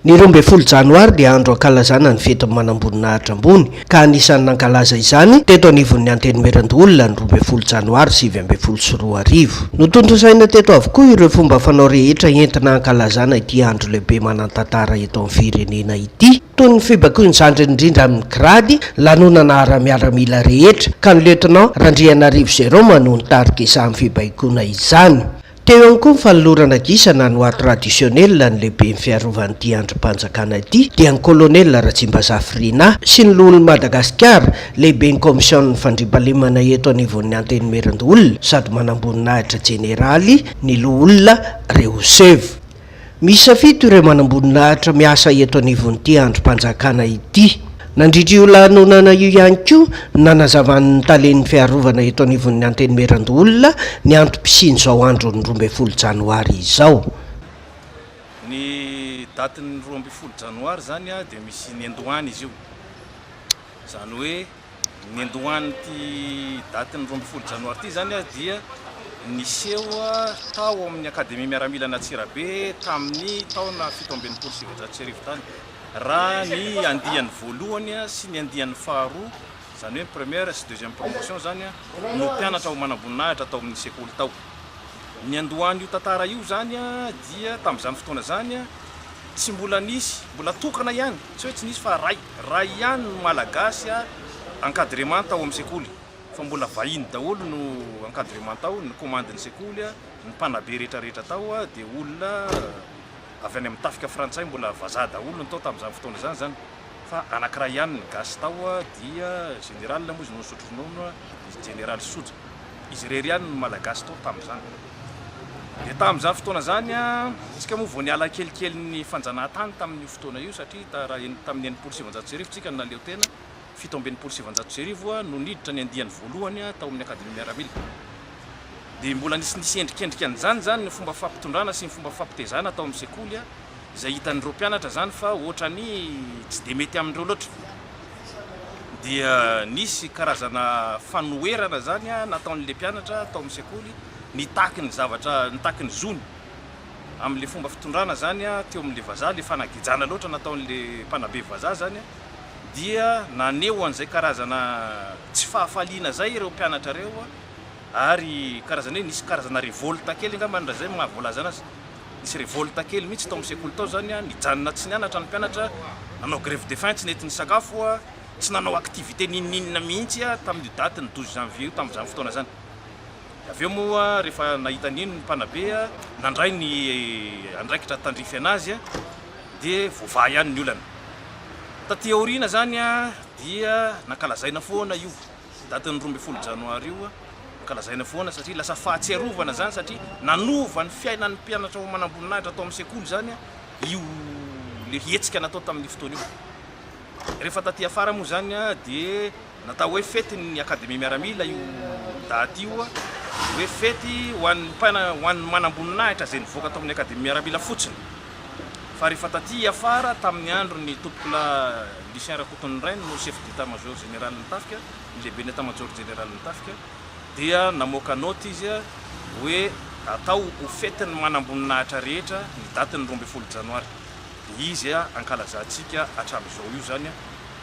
Ny 12 Janoary dia andro ankalazana ny fety manamboninahitra ambony ka anisan'ny nankalaza izany teto anivon'ny Antenimierandolona ny 12 Janoary 2024. Notondro saina teto avokoa ireo fomba fanao rehetra entina ankalazana ity andro lehibe manantantara eto amin'ny firenena ity, toy ny fibaikoan'ny zandry indrindra amin'ny grady lanonana ara-miaramila rehetra ka ny lieutenant Randrianarivo Jérôme no nitarika izany fibaikoana izany. Teo ihany koa ny fanolorana gisana ny hoa traditionnel ny lehibe ny fiarovan'ity androm-panjakana ity dia ny colonel Ratsimbazaha Frina sy ny lohan'i Madagasikara lehibe ny komision'ny fandriampahalemana eto anivon'ny Antenimierandolona sady manamboninahitra jeneraly ny loholona Reosevo. Misy safito ireo manamboninahitra miasa eto anivon'ity androm-panjakana ity. Nandritra io lanonana io ihany koa nanazavan'ny talen'ny fiarovana eto anivon'ny Antenimierandolona ny antom-pisian'izao andro ny 12 Janoary izao. Ny datin'ny 12 Janoary zany dia misy ny Andohany izy io. Zany hoe ny Andohany ty datin'ny 12 Janoary ty zany dia niseho tao amin'ny Akademia Miaramila Antsirabe tamin'ny taona 1727 tany. Raha ny andiany voalohany sy ny andiany faharoa, zany hoe première sy deuxième promotion zany no mpianatra ao manamboninahitra tao amin'ny sekoly tao. Ny Andohany io tantara io zany dia tamin'izany fotoana zany tsy mbola nisy, mbola tokana ihany, tsy hoe tsy nisy fa ray ihany no malagasy encadrement tao amin'ny sekoly, fa mbola vahiny daholo no encadrement tao, ny commandin'ny sekoly, ny mpanabe rehetrarehetra tao dia olona avy any amin'ny tafika frantsay, mbola vazaha daholo ny tao tamin'izany fotoana zany zany, fa anankiray ihany ny gasy tao dia général moa izy nosotro ronono, général Soja, izy rery ihany no malagasy tao tamin'izany. Dia tamin'izany fotoana zany isika moa vao niala kelikely ny fanjanahantany tamin'io fotoana io satria tamin'ny 700 tsika no naleo tena 700 no niditra ny andiany voalohany tao amin'ny Akademia Miaramila. Dia mbola nisy endrikendrika an'izany zany ny fomba fampitondrana sy ny fomba fampitezana tao amin'ny sekoly izay hitan'ireo mpianatra zany fa ohatrany tsy dia mety amindreo loatra. Dia nisy karazana fanoherana zany nataon'ilay mpianatra tao amin'ny sekoly nitaky ny zavatra, nitaky ny zony amin'ilay fomba fitondrana zany teo amin'ilay vazaha, ilay fanagijana loatra nataon'ilay mpanabe vazaha zany dia naneho an'izay karazana tsy fahafaliana zay ireo mpianatra reo ary karazana hoe nisy karazana révolte kely angamba ndrazay mahavoalaza anazy, nisy révolte kely mihitsy tao amin'ny sekoly tao zany nijanona tsy nianatra ny mpianatra, nanao grève de faim, tsy nety ny sakafo, tsy nanao activité ninninina mihitsy tamin'ny daty ny 12 janvier tamin'izany fotoana zany. Avy eo moa rehefa nahita nino ny mpanabe nandray ny andraikitra tandrify anazy dia voavaha ihany ny olana. Taty aoriana zany dia nankalazaina foana io datin'ny 12 Janoary io, kalazaina foana satria lasa fahatsiarovana zany satria nanova ny fiainan'ny mpianatra ao manamboninahitra atao amin'ny sekoly zany io le hetsika natao tamin'ny fotoana io. Rehefa taty afara moa zany dia natao hoe fety ny Akademia Miaramila io daty io, hoe fety ho an'ny manamboninahitra zay nivoaka tao amin'ny Akademia Miaramila fotsiny. Fa rehefa taty afara tamin'ny andro ny tompola Lucien Rakotondrainy no chef d'état-major général ny tafika, ny lehibe ny état-major général ny tafika, dia namoaka note izy hoe atao ho fetin'ny manamboninahitra rehetra ny datin'ny 12 Janoary. Izy ankalazantsika hatramin'izao io zany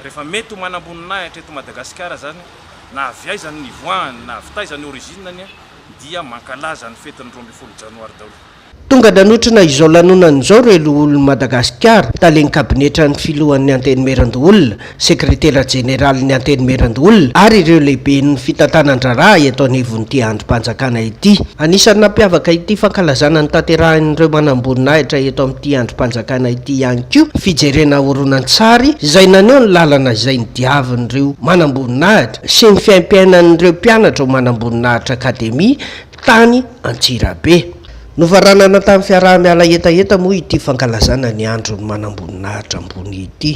rehefa mety ho manamboninahitra eto Madagasikara zany, na avy aizany ny voany na avy taizany orizinany dia mankalaza ny fetin'ny 12 Janoary daholo. Tonga danotrina izao lanonana izao ireo lohol'i Madagasikara taleny kabinetra ny filohan'ny Antenimierandolona, sekretera jeneralin'ny Antenimierandolona ary ireo lehibe ny fitantanan-draharaha eto anivon'ity androm-panjakana ity. Anisan'ny nampiavaka ity fankalazana ny tanterahan'ireo manamboninahitra eto amin'ity androm-panjakana ity ihany koa fijerena horonan-tsary izay naneho ny lalana izay nidiavin'ireo manamboninahitra sy ny fiaim-piainan'ireo mpianatra ho manamboninahitra akademia tany Antsirabe. Novaranana tamin'ny fiaraha-miala etaeta moa ity fankalazana ny andro ny manamboninahitra ambony ity.